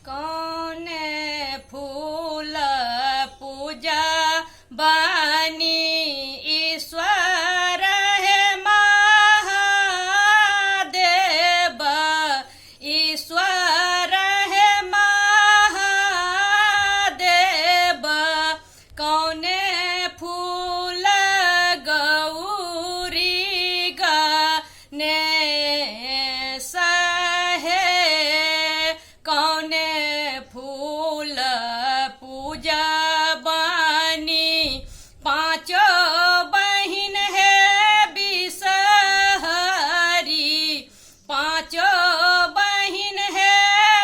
कौन फूल पूजा बानी ईश्वर है महादेव, ईश्वर है महादेव। कौन फूल गौरी गणेश है, कौन फूल पूजा बानी पांचों बहिन है बिसहरी, पांचों बहिन है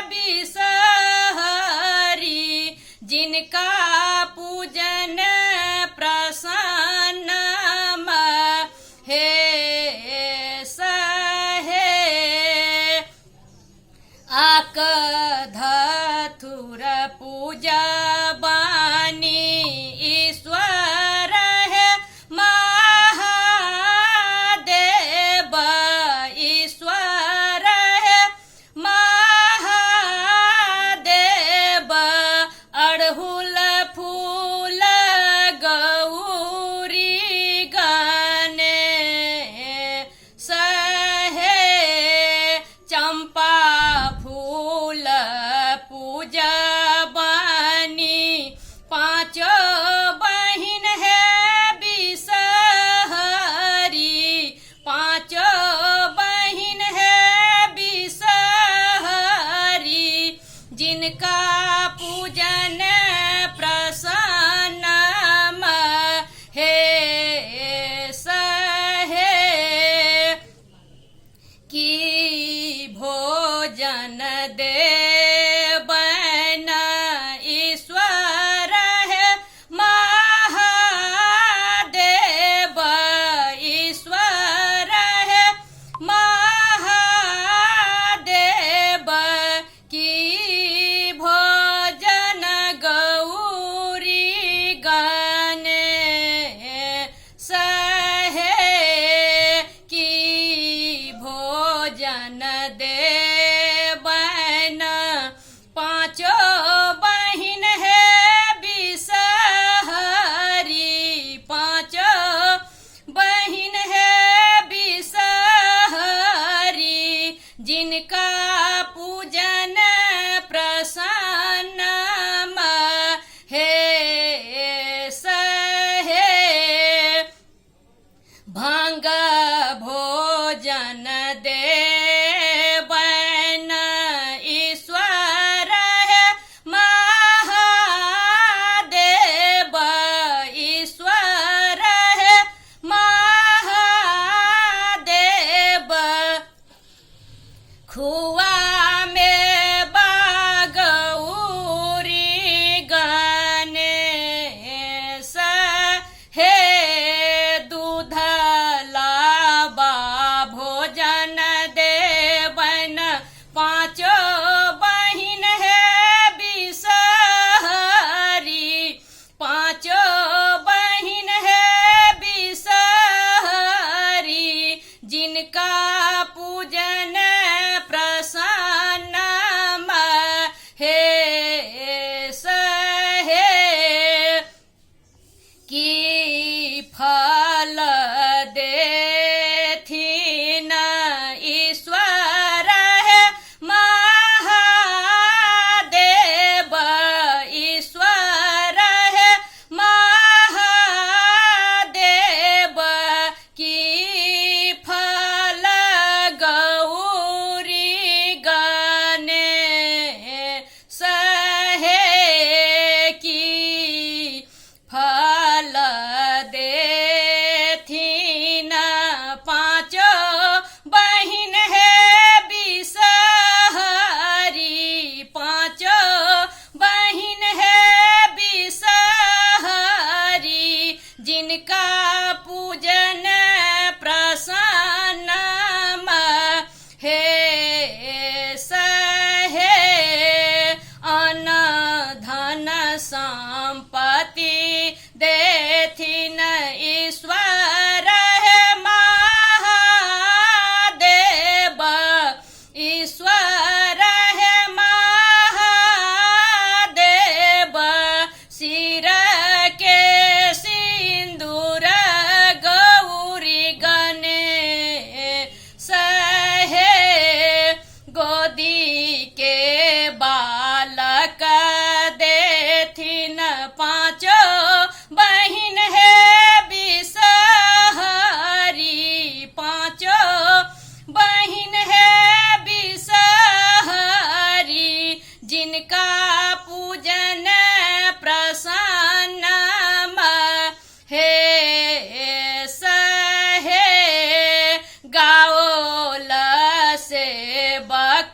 बिसहरी। जिनका पूजन प्रसन्न है सहे, आक धतुर पूजा बानी ईश्वर है महादेव, ईश्वर है महादेव। अड़हुल फूल गौरी गणेश है, चंपा फूल पूजा बानी पांचों बहिन है बिसहरी, पांचों बहिन है बिसहरी। जिनका पूजन प्रसन्न है सहे, की भोजन देवन ईश्वर है महादेव, ईश्वर है महादेव। की भोजन गौरी गणेश है, की भोजन देवन पांचों बहिन है बिसहरी, पांचों बहिन है बिसहरी। जिनका पूजन प्रसन्न है सहे, भांग भोजन देवन ईश्वर है महादेव, ईश्वर है महादेव। खुआ में बागौरी गणेश है, दूध लाबा भोजन देवन पांचों बहिन है बिसहरी, पांचों बहिन है बिसहरी। जिनका पूजन प्रसन्न बक